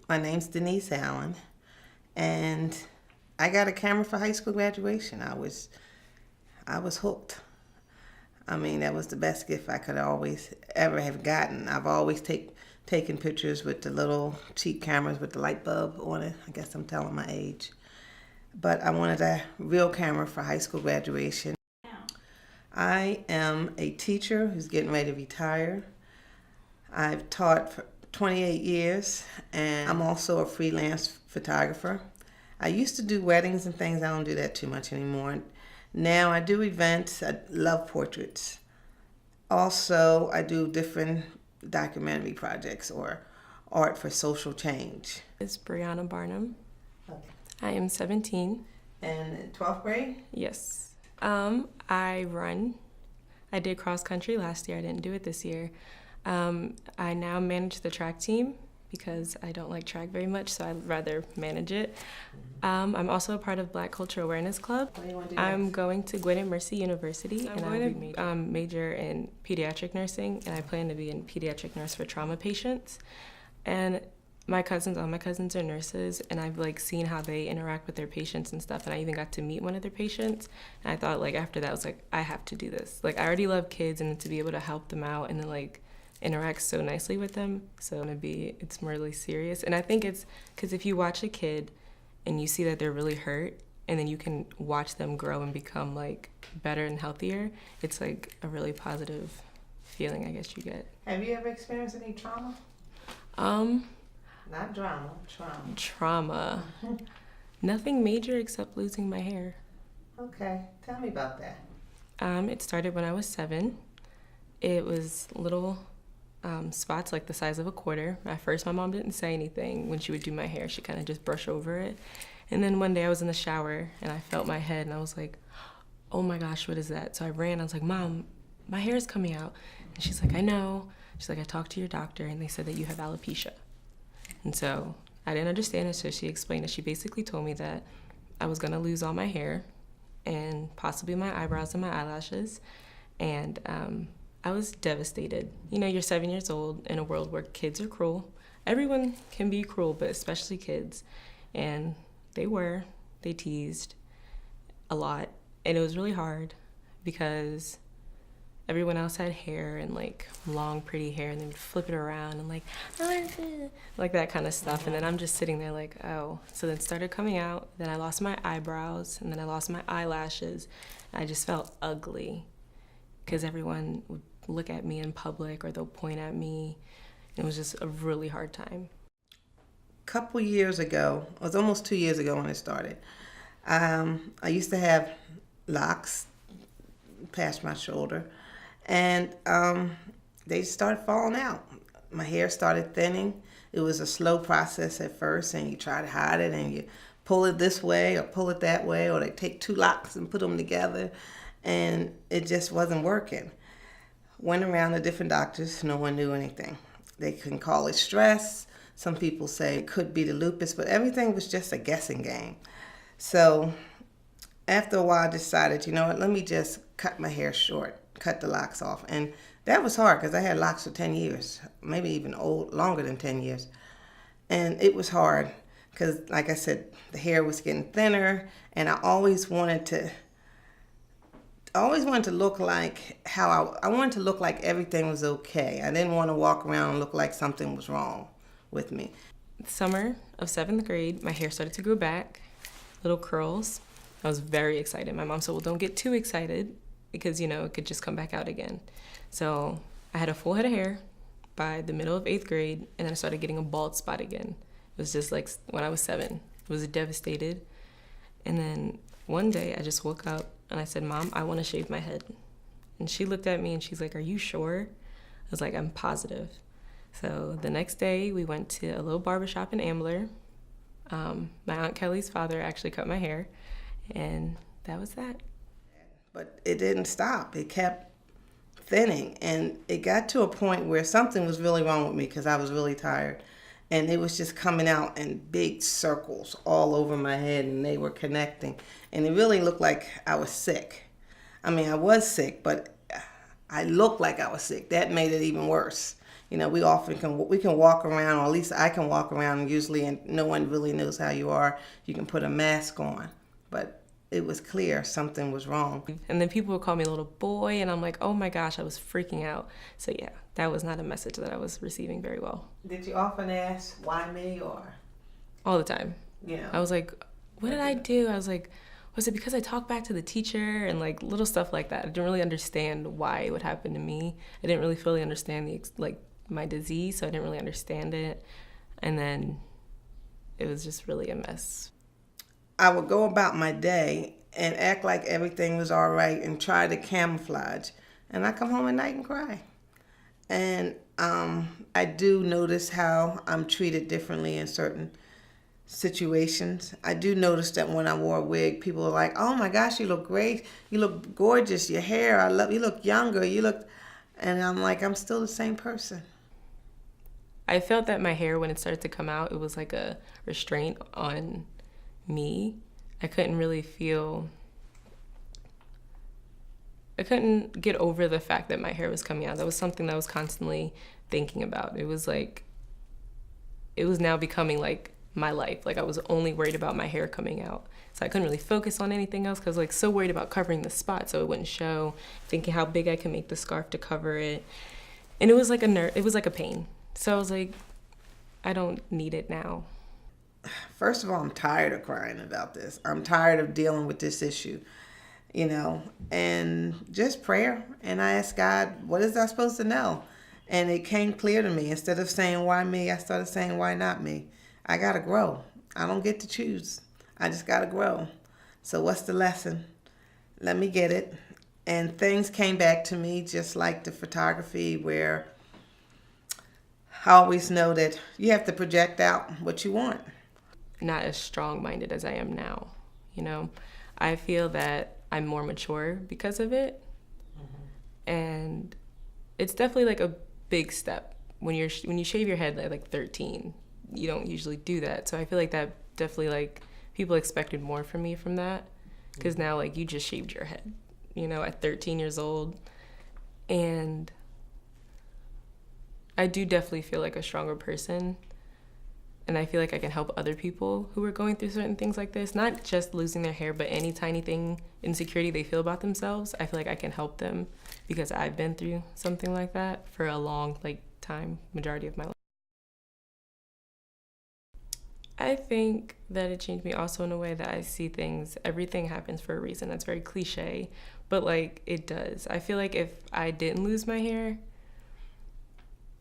My name's Denise Allen, and I got a camera for high school graduation. I was hooked. I mean, that was the best gift I could always ever have gotten. I've always taken pictures with the little cheap cameras with the light bulb on it. I guess I'm telling my age. But I wanted a real camera for high school graduation. I am a teacher who's getting ready to retire. I've taught for 28 years, and I'm also a freelance photographer. I used to do weddings and things. I don't do that too much anymore. Now I do events. I love portraits. Also, I do different documentary projects or art for social change. It's Brianna Barnum. Okay. I am 17. And in 12th grade? Yes. I run. I did cross country last year. I didn't do it this year. I now manage the track team because I don't like track very much, so I'd rather manage it. I'm also a part of Black Culture Awareness Club. What do you want to do I'm next? going to Gwinnett Mercy University, and I'm going to major in pediatric nursing, and I plan to be a pediatric nurse for trauma patients. And all my cousins are nurses, and I've seen how they interact with their patients and stuff, and I even got to meet one of their patients, and I thought after that I was I have to do this. I already love kids, and to be able to help them out and then interact so nicely with them, so it's really serious. And I think it's because if you watch a kid and you see that they're really hurt, and then you can watch them grow and become better and healthier, it's a really positive feeling, I guess you get. Have you ever experienced any trauma? Not drama, trauma. Trauma. Nothing major except losing my hair. Okay, tell me about that. It started when I was 7. It was little spots the size of a quarter. At first, my mom didn't say anything when she would do my hair. She kind of just brushed over it. And then one day I was in the shower and I felt my head and I was like, oh my gosh, what is that? So I ran. I was like, Mom, my hair is coming out. And she's like, I know. She's like, I talked to your doctor and they said that you have alopecia. And so I didn't understand it, so she explained it. She basically told me that I was going to lose all my hair and possibly my eyebrows and my eyelashes. And I was devastated. You're 7 years old in a world where kids are cruel. Everyone can be cruel, but especially kids. And they teased a lot. And it was really hard because everyone else had hair and long, pretty hair, and they would flip it around and that kind of stuff. And then I'm just sitting there oh. So then it started coming out. Then I lost my eyebrows, and then I lost my eyelashes. I just felt ugly because everyone would look at me in public or they'll point at me. It was just a really hard time. A couple years ago, it was almost 2 years ago when it started, I used to have locks past my shoulder, and they started falling out. My hair started thinning. It was a slow process at first, and you try to hide it, and you pull it this way or pull it that way, or they take 2 locks and put them together, and it just wasn't working. Went around to different doctors. No one knew anything. They can call it stress. Some people say it could be the lupus, but everything was just a guessing game. So after a while, I decided, you know what, let me just cut my hair short, cut the locks off. And that was hard because I had locks for 10 years, maybe even longer than 10 years. And it was hard because, like I said, the hair was getting thinner, and I always wanted to look like I wanted to look like everything was okay. I didn't want to walk around and look like something was wrong with me. Summer of 7th grade, my hair started to grow back, little curls. I was very excited. My mom said, well, don't get too excited because, it could just come back out again. So I had a full head of hair by the middle of 8th grade, and then I started getting a bald spot again. It was just when I was 7. I was devastated. And then one day I just woke up and I said, Mom, I want to shave my head. And she looked at me and she's like, are you sure? I was like, I'm positive. So the next day we went to a little barbershop in Ambler. My Aunt Kelly's father actually cut my hair, and that was that. But it didn't stop. It kept thinning, and it got to a point where something was really wrong with me because I was really tired. And it was just coming out in big circles all over my head, and they were connecting. And it really looked like I was sick. I mean, I was sick, but I looked like I was sick. That made it even worse. We often can walk around, or at least I can walk around usually, and no one really knows how you are. You can put a mask on, but it was clear something was wrong. And then people would call me a little boy, and I'm like, oh my gosh, I was freaking out. So yeah, that was not a message that I was receiving very well. Did you often ask, why me, or? All the time. Yeah. I was like, what did I do? I was like, was it because I talked back to the teacher, and like little stuff like that. I didn't really understand why it would happen to me. I didn't really fully understand my disease, so I didn't really understand it. And then it was just really a mess. I would go about my day and act like everything was all right and try to camouflage. And I come home at night and cry. And I do notice how I'm treated differently in certain situations. I do notice that when I wore a wig, people are like, oh my gosh, you look great. You look gorgeous. Your hair, you look younger. And I'm like, I'm still the same person. I felt that my hair, when it started to come out, it was like a restraint on me. I couldn't get over the fact that my hair was coming out. That was something that I was constantly thinking about. It was now becoming like my life. Like I was only worried about my hair coming out. So I couldn't really focus on anything else because I was like so worried about covering the spot so it wouldn't show, thinking how big I could make the scarf to cover it. And it was like a pain. So I was like, I don't need it now. First of all, I'm tired of crying about this. I'm tired of dealing with this issue, and just prayer. And I asked God, what is I supposed to know? And it came clear to me. Instead of saying, why me, I started saying, why not me? I got to grow. I don't get to choose. I just got to grow. So what's the lesson? Let me get it. And things came back to me just like the photography, where I always know that you have to project out what you want. Not as strong-minded as I am now, I feel that I'm more mature because of it. Mm-hmm. And it's definitely like a big step. When you shave your head at like 13, you don't usually do that. So I feel like that definitely, like, people expected more from me from that. Because now, like, you just shaved your head, at 13 years old. And I do definitely feel like a stronger person. And I feel like I can help other people who are going through certain things like this, not just losing their hair, but any tiny thing, insecurity they feel about themselves. I feel like I can help them because I've been through something like that for a long, time, majority of my life. I think that it changed me also in a way that I see things, everything happens for a reason. That's very cliche, but it does. I feel like if I didn't lose my hair,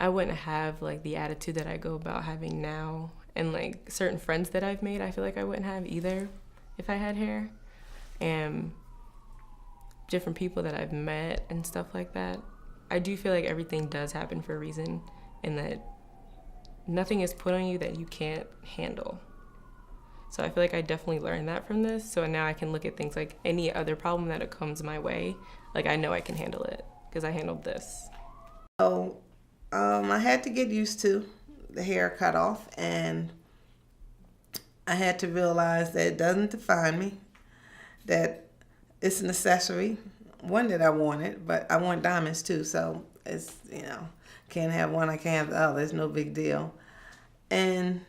I wouldn't have the attitude that I go about having now, and certain friends that I've made, I feel like I wouldn't have either if I had hair, and different people that I've met and stuff like that. I do feel like everything does happen for a reason, and that nothing is put on you that you can't handle. So I feel like I definitely learned that from this. So now I can look at things like any other problem that it comes my way, I know I can handle it because I handled this. So I had to get used to the hair cut off, and I had to realize that it doesn't define me, that it's an accessory, one that I wanted, but I want diamonds too, so it's, can't have one, I can't have the other, it's no big deal. And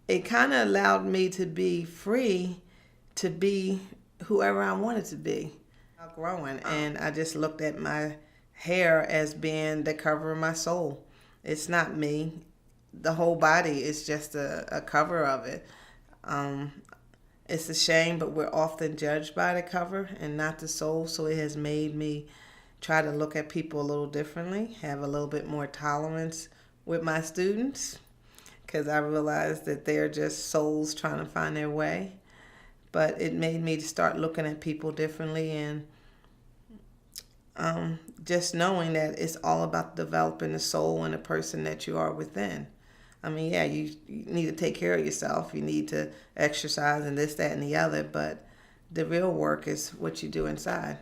it kind of allowed me to be free to be whoever I wanted to be. Growing, and I just looked at my hair as being the cover of my soul. It's not me. The whole body is just a cover of it. It's a shame, but we're often judged by the cover and not the soul. So it has made me try to look at people a little differently, have a little bit more tolerance with my students, because I realized that they're just souls trying to find their way. But it made me start looking at people differently, and just knowing that it's all about developing the soul and the person that you are within. I mean, yeah, you need to take care of yourself. You need to exercise and this, that, and the other. But the real work is what you do inside.